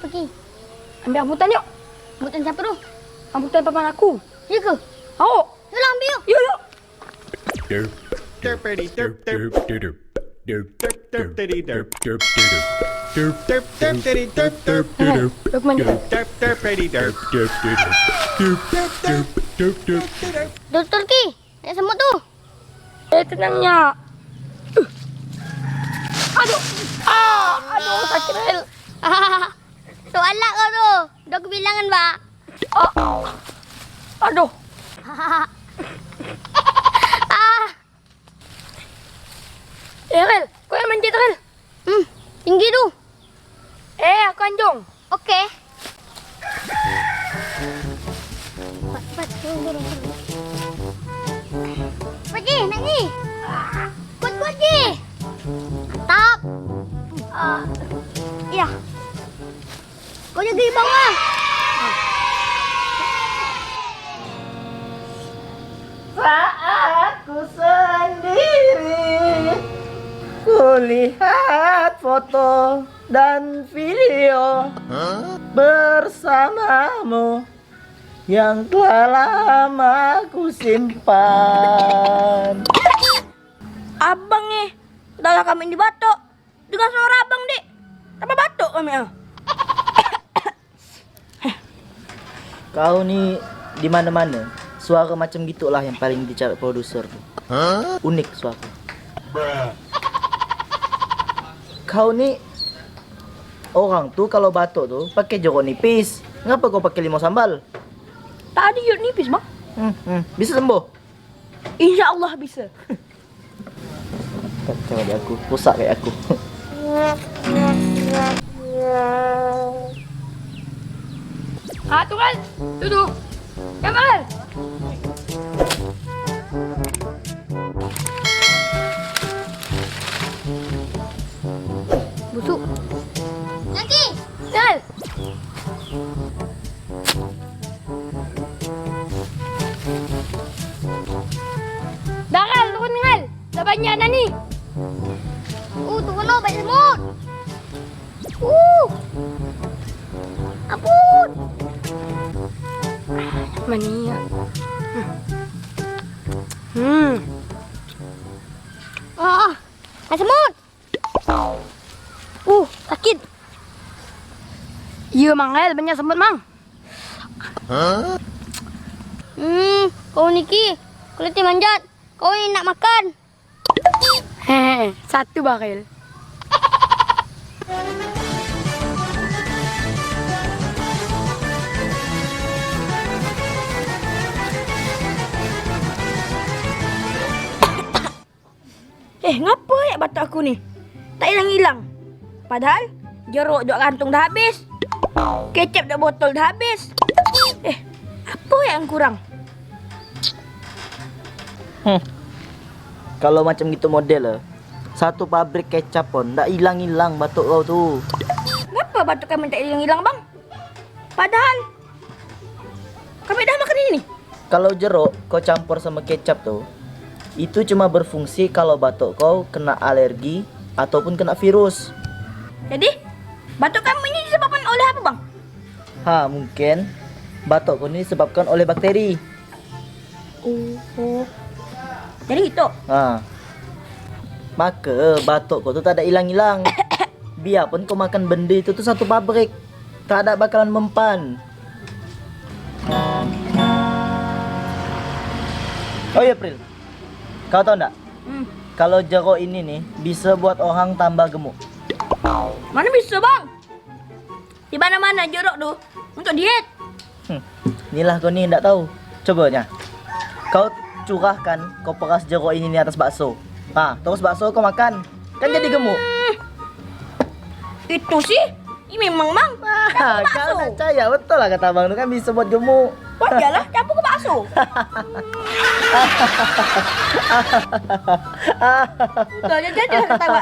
pergi. Ambil rambutan yuk. Rambutan siapa tu? Rambutan paman aku. Ya ke? Awak. Yalah, ambil yuk. Yuk, yuk. Derp, derpity derp derp derp derp derp derpity derp derp derp derp derp derpity derp derp derp Lukman. derp derpity derp derp derp derp derp derp derp derp. Doktor Ki, nak semut tu. Tenangnya. Aduh. Aduh, sakit Rel. Soalak kau tu. Dah kebilangan, Pak. Aduh. Rel, kau yang manjat Rel. Tinggi tu. Aku anjung. Okey. Cepat, turun. Pergi, nak pergi. Kuat-kuat pergi. Mantap. Ya. Kau jaga di bawah. Saat ku sendiri, kulihat foto dan video bersamamu yang telah lama ku simpan. Abang ni. Dah kami di batok. Dengar suara abang, Dik. Tambah batuk kami. Kau ni di mana-mana suara macam gitulah yang paling dicari produser tu. Unik suara. Kau ni orang tu kalau batuk tu pakai jeruk nipis. Kenapa kau pakai limau sambal? Tadi yuk nipis, bang. Bisa sembuh. InsyaAllah bisa. Kacau dia aku, rusak kayak aku. Tu kan. Duduk. Kamar. Busuk. Lagi. Kal. Daral, turun Ngal. Dah banyak dah ni. Turun lo, banyak semut. Ampun. Mania. Ada semut. Sakit. Ya, Mangal. Banyak semut, Mang. Kau ni Ki. Kau letih manjat. Kau ni nak makan. Hehehe. Satu baril. Ngapa ya batuk aku ni? Tak hilang-hilang. Padahal jeruk duk kantung dah habis. Kecap duk botol dah habis. Apa yang kurang? Kalau macam gitu model satu pabrik kecap pun tak hilang-hilang batuk kau tu. Kenapa batuk kami tak hilang-hilang, bang? Padahal kami dah makan ini. Kalau jeruk kau campur sama kecap tu, itu cuma berfungsi kalau batuk kau kena alergi ataupun kena virus. Jadi, batuk kamu ini disebabkan oleh apa, bang? Mungkin batuk kau ini disebabkan oleh bakteri. Jadi gitu. Maka batuk kau tu tak ada hilang-hilang. Biarpun kau makan benda itu tu satu pabrik, tak ada bakalan mempan. Oh ya, Pril. Kau tahu tak? Kalau jeruk ini nih bisa buat orang tambah gemuk. Mana bisa, bang? Di mana-mana jeruk tu untuk diet. Inilah kau ni tak tahu. Cobanya. Kau curahkan, kau peras jeruk ini di atas bakso. Terus bakso kau makan. Kan jadi gemuk. Itu sih. Ini memang, bang. Kau nak percaya betul lah kata abang tu kan bisa buat gemuk. Wajarlah campur ke bakso. Betul aja jadi ketawa.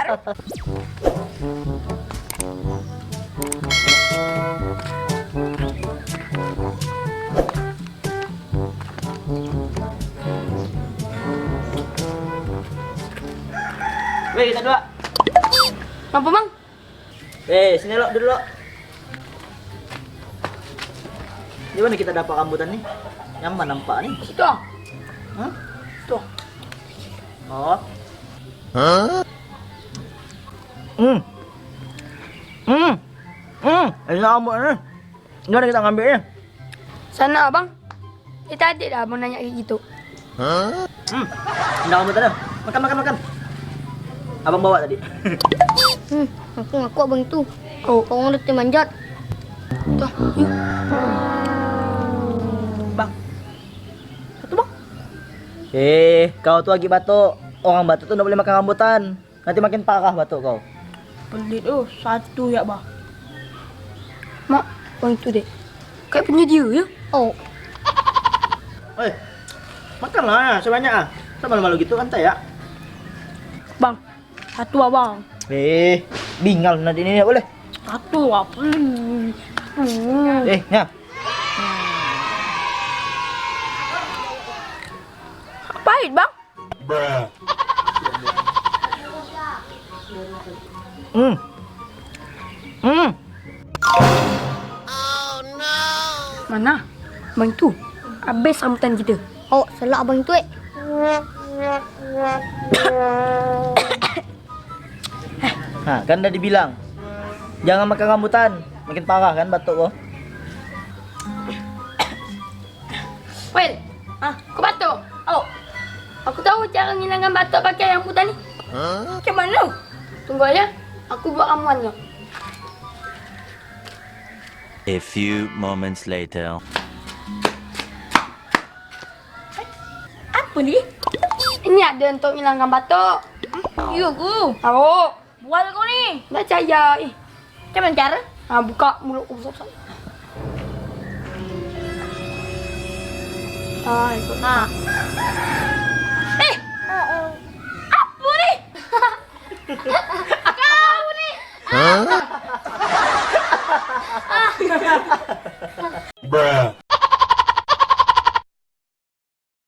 Weh, kita dua. Apa, bang? Sini lo, duduk lo. Di mana kita dapat rambutan nih? Nyaman nampak nih. Situ ah. Hah? Tuh. Oh. Hmm. Enak rambut ni. Di mana kita ngambil ni? Sana abang. Tadi dah abang nanya kayak gitu. Enak rambut ada. Makan. Abang bawa tadi. Aku abang tu. Oh, Kau roti manjat. tuh. Yuk. Bang. Satu bang. Kau tu lagi batuk. Orang batuk tu tak boleh makan rambutan. Nanti makin parah batuk kau. Pelit satu ya bang. Mak, bang itu deh. Kayak punya dia ya. Oh, Makanlah sebanyak ah. Tak malu-malu gitu kan ya? Bang, satu abang. Bingal nanti ini boleh. Satu apa? Nya. Pahit bang. Mana? Bang tu. Habis rambutan kita. oh, salah abang tu. Kan dah dibilang. Jangan makan rambutan. Makin parah kan batuk kau. Well, kau batuk? Oh, aku tahu cara ngilangkan batuk pakai rambutan ni. Macam mana? Tunggu aja. Aku buat ramuan kau. A few moments later. Apa ni? Ini ada untuk hilangkan batuk. Ya ku. Tahu. Bual kau ni. Tak percaya. Macam mana cara? Buka mulut kau besar-besar. Ikut. Apa ni? Kau ni. Bruh.